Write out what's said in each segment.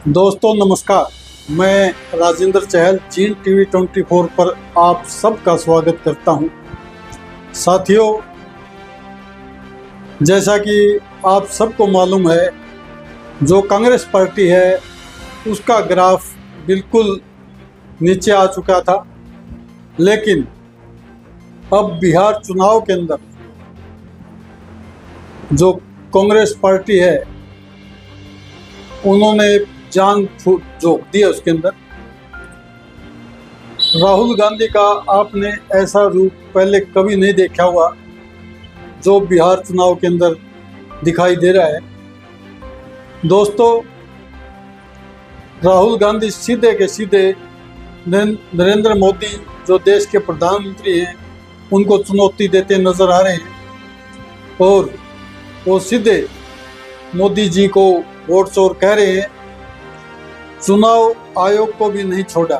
दोस्तों नमस्कार, मैं राजेंद्र चहल जीन टीवी 24 पर आप सबका स्वागत करता हूं। साथियों, जैसा कि आप सबको मालूम है, जो कांग्रेस पार्टी है उसका ग्राफ बिल्कुल नीचे आ चुका था, लेकिन अब बिहार चुनाव के अंदर जो कांग्रेस पार्टी है उन्होंने जान फूट झोंक दी है। उसके अंदर राहुल गांधी का आपने ऐसा रूप पहले कभी नहीं देखा हुआ जो बिहार चुनाव के अंदर दिखाई दे रहा है। दोस्तों, राहुल गांधी सीधे के सीधे नरेंद्र मोदी जो देश के प्रधानमंत्री हैं उनको चुनौती देते नजर आ रहे हैं और वो सीधे मोदी जी को वोट चोर कह रहे हैं। चुनाव आयोग को भी नहीं छोड़ा,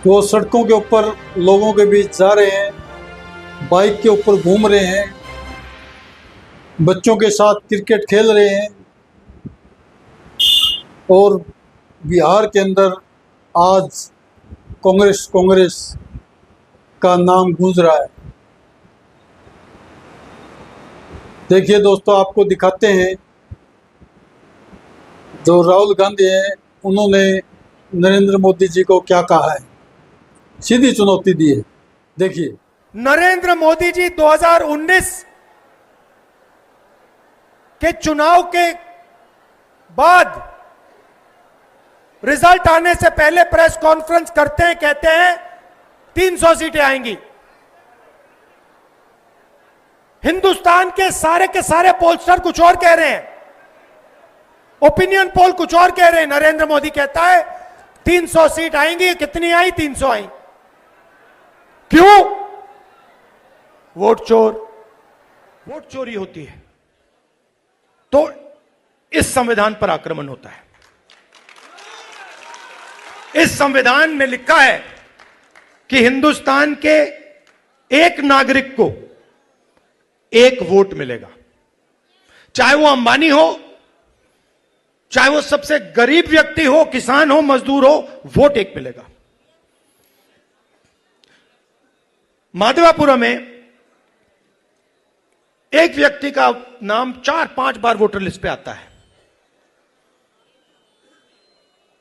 वो सड़कों के ऊपर लोगों के बीच जा रहे हैं, बाइक के ऊपर घूम रहे हैं, बच्चों के साथ क्रिकेट खेल रहे हैं और बिहार के अंदर आज कांग्रेस का नाम गूंज रहा है। देखिए दोस्तों, आपको दिखाते हैं जो राहुल गांधी है उन्होंने नरेंद्र मोदी जी को क्या कहा है, सीधी चुनौती दी है। देखिए, नरेंद्र मोदी जी 2019 के चुनाव के बाद रिजल्ट आने से पहले प्रेस कॉन्फ्रेंस करते हैं, कहते हैं 300 सीटें आएंगी। हिंदुस्तान के सारे पोलस्टर कुछ और कह रहे हैं, ओपिनियन पोल कुछ और कह रहे हैं। नरेंद्र मोदी कहता है 300 सीट आएंगी। कितनी आई? 300 आई। क्यों? वोट चोरी होती है तो इस संविधान पर आक्रमण होता है। इस संविधान में लिखा है कि हिंदुस्तान के एक नागरिक को एक वोट मिलेगा, चाहे वो अंबानी हो, चाहे वो सबसे गरीब व्यक्ति हो, किसान हो, मजदूर हो, वोट एक मिलेगा। माधवापुरम में एक व्यक्ति का नाम 4-5 बार वोटर लिस्ट पे आता है।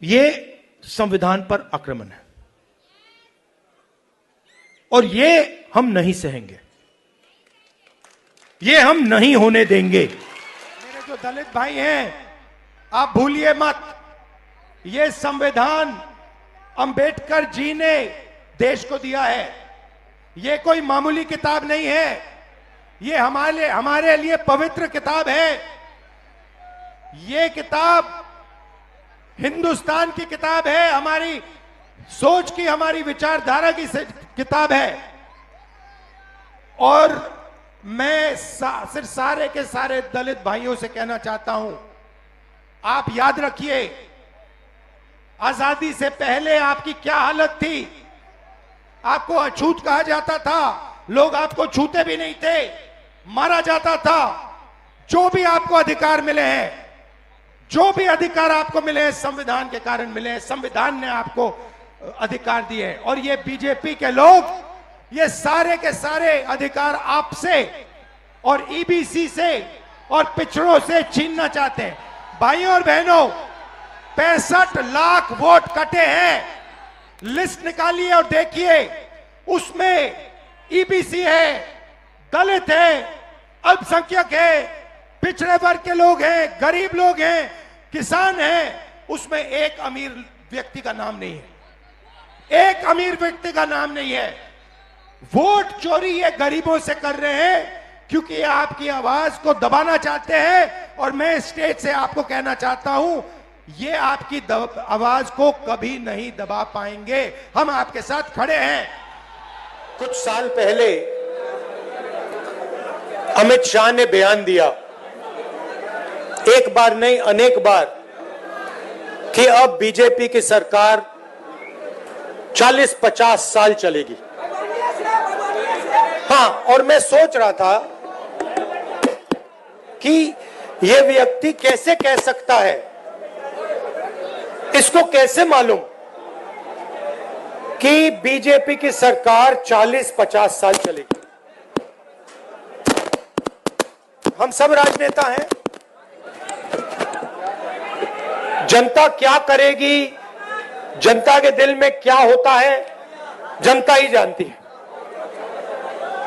यह संविधान पर आक्रमण है और यह हम नहीं सहेंगे, यह हम नहीं होने देंगे। मेरे जो दलित भाई हैं, आप भूलिए मत, यह संविधान अंबेडकर जी ने देश को दिया है। यह कोई मामूली किताब नहीं है, यह हमारे लिए पवित्र किताब है। यह किताब हिंदुस्तान की किताब है, हमारी सोच की, हमारी विचारधारा की किताब है। और मैं सिर्फ सारे के सारे दलित भाइयों से कहना चाहता हूं, आप याद रखिए, आजादी से पहले आपकी क्या हालत थी। आपको अछूत कहा जाता था, लोग आपको छूते भी नहीं थे, मारा जाता था। जो भी आपको अधिकार मिले हैं, जो भी अधिकार आपको मिले हैं, संविधान के कारण मिले हैं। संविधान ने आपको अधिकार दिए हैं और ये बीजेपी के लोग ये सारे के सारे अधिकार आपसे और ईबीसी से और पिछड़ों से छीनना चाहते हैं। भाइयों और बहनों, 65 लाख वोट कटे हैं। लिस्ट निकालिए और देखिए, उसमें ईबीसी है, दलित है, अल्पसंख्यक है, पिछड़े वर्ग के लोग हैं, गरीब लोग हैं, किसान हैं। उसमें एक अमीर व्यक्ति का नाम नहीं है, एक अमीर व्यक्ति का नाम नहीं है। वोट चोरी ये गरीबों से कर रहे हैं क्योंकि ये आपकी आवाज को दबाना चाहते हैं। और मैं स्टेज से आपको कहना चाहता हूं, ये आपकी आवाज को कभी नहीं दबा पाएंगे। हम आपके साथ खड़े हैं। कुछ साल पहले अमित शाह ने बयान दिया, एक बार नहीं अनेक बार, कि अब बीजेपी की सरकार 40-50 साल चलेगी। हाँ, और मैं सोच रहा था कि ये व्यक्ति कैसे कह सकता है, इसको कैसे मालूम कि बीजेपी की सरकार 40-50 साल चलेगी? हम सब राजनेता हैं, जनता क्या करेगी, जनता के दिल में क्या होता है, जनता ही जानती है।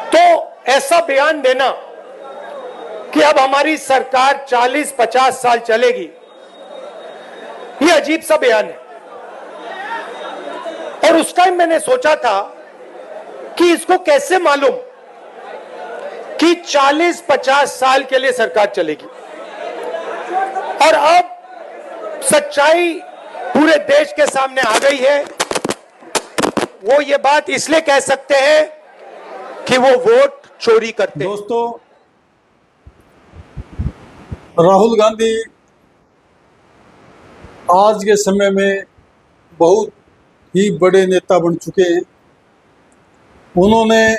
तो ऐसा बयान देना कि अब हमारी सरकार 40-50 साल चलेगी, ये अजीब सा बयान है। और उस टाइम मैंने सोचा था कि इसको कैसे मालूम कि 40-50 साल के लिए सरकार चलेगी। और अब सच्चाई पूरे देश के सामने आ गई है। वो ये बात इसलिए कह सकते हैं कि वो वोट चोरी करते हैं। दोस्तों, राहुल गांधी आज के समय में बहुत ही बड़े नेता बन चुके हैं। उन्होंने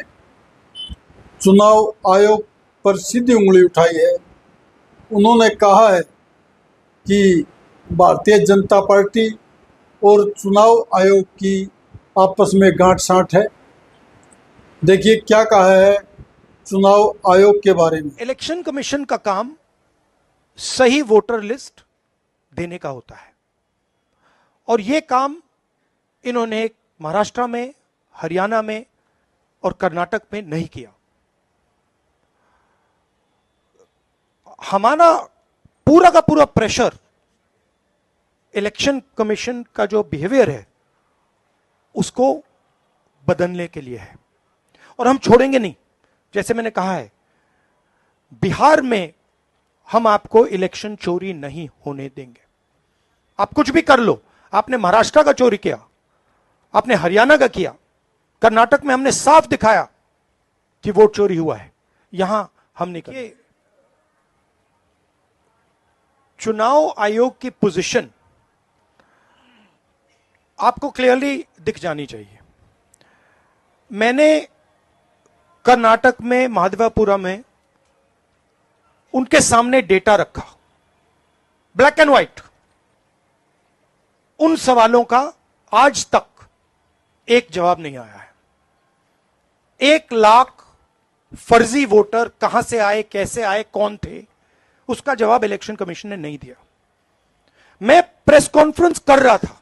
चुनाव आयोग पर सीधी उंगली उठाई है। उन्होंने कहा है कि भारतीय जनता पार्टी और चुनाव आयोग की आपस में गांठ साठ है। देखिए क्या कहा है चुनाव आयोग के बारे में। इलेक्शन कमीशन का काम सही वोटर लिस्ट देने का होता है, और यह काम इन्होंने महाराष्ट्र में, हरियाणा में और कर्नाटक में नहीं किया। हमारा पूरा का पूरा प्रेशर इलेक्शन कमीशन का जो बिहेवियर है उसको बदलने के लिए है, और हम छोड़ेंगे नहीं। जैसे मैंने कहा है, बिहार में हम आपको इलेक्शन चोरी नहीं होने देंगे। आप कुछ भी कर लो, आपने महाराष्ट्र का चोरी किया, आपने हरियाणा का किया, कर्नाटक में हमने साफ दिखाया कि वोट चोरी हुआ है, यहां हमने किया। चुनाव आयोग की पोजीशन आपको क्लियरली दिख जानी चाहिए। मैंने कर्नाटक में महादेवपुरम में उनके सामने डेटा रखा, ब्लैक एंड व्हाइट। उन सवालों का आज तक एक जवाब नहीं आया है। 1 लाख फर्जी वोटर कहां से आए, कैसे आए, कौन थे, उसका जवाब इलेक्शन कमीशन ने नहीं दिया। मैं प्रेस कॉन्फ्रेंस कर रहा था,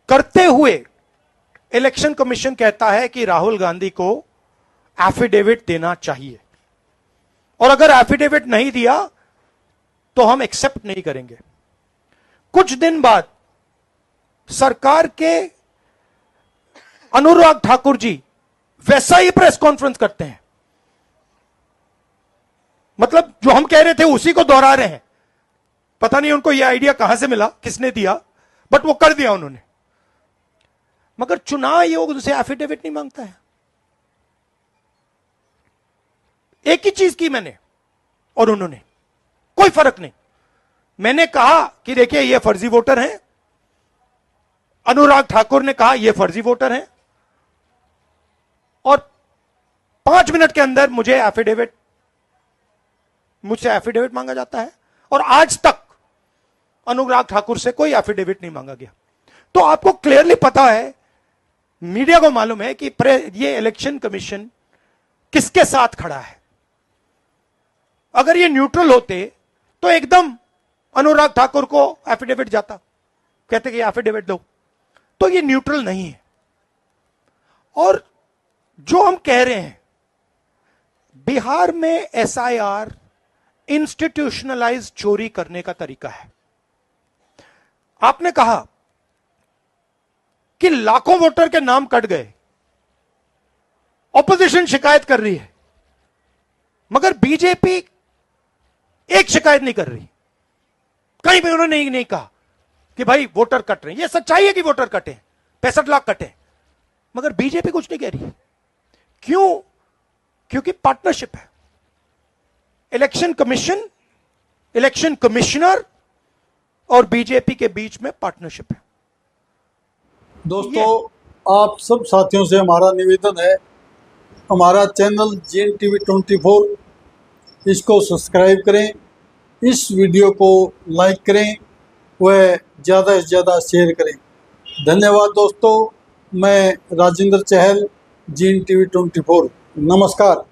करते हुए इलेक्शन कमीशन कहता है कि राहुल गांधी को एफिडेविट देना चाहिए, और अगर एफिडेविट नहीं दिया तो हम एक्सेप्ट नहीं करेंगे। कुछ दिन बाद सरकार के अनुराग ठाकुर जी वैसा ही प्रेस कॉन्फ्रेंस करते हैं, मतलब जो हम कह रहे थे उसी को दोहरा रहे हैं। पता नहीं उनको यह आइडिया कहां से मिला, किसने दिया, बट वो कर दिया उन्होंने। मगर चुनाव आयोग उनसे एफिडेविट नहीं मांगता है। एक ही चीज की मैंने और उन्होंने, कोई फर्क नहीं। मैंने कहा कि देखिए ये फर्जी वोटर हैं, अनुराग ठाकुर ने कहा ये फर्जी वोटर हैं, और 5 मिनट के अंदर मुझसे एफिडेविट मांगा जाता है, और आज तक अनुराग ठाकुर से कोई एफिडेविट नहीं मांगा गया। तो आपको क्लियरली पता है, मीडिया को मालूम है कि ये इलेक्शन कमीशन किसके साथ खड़ा है। अगर ये न्यूट्रल होते तो एकदम अनुराग ठाकुर को एफिडेविट जाता, कहते कि एफिडेविट दो। तो ये न्यूट्रल नहीं है। और जो हम कह रहे हैं, बिहार में एसआईआर इंस्टीट्यूशनलाइज चोरी करने का तरीका है। आपने कहा कि लाखों वोटर के नाम कट गए, ऑपोजिशन शिकायत कर रही है, मगर बीजेपी एक शिकायत नहीं कर रही। कहीं भी उन्होंने नहीं कहा कि भाई वोटर कट रहे हैं। यह सच्चाई है कि वोटर कटे, 65 लाख कटे, मगर बीजेपी कुछ नहीं कह रही। क्यों? क्योंकि पार्टनरशिप है। इलेक्शन कमीशन, इलेक्शन कमिश्नर और बीजेपी के बीच में पार्टनरशिप है। दोस्तों, आप सब साथियों से हमारा निवेदन है, हमारा चैनल GNTV 24 इसको सब्सक्राइब करें, इस वीडियो को लाइक करें व ज़्यादा से ज़्यादा शेयर करें। धन्यवाद दोस्तों। मैं राजेंद्र चहल, जीन टीवी 24। नमस्कार।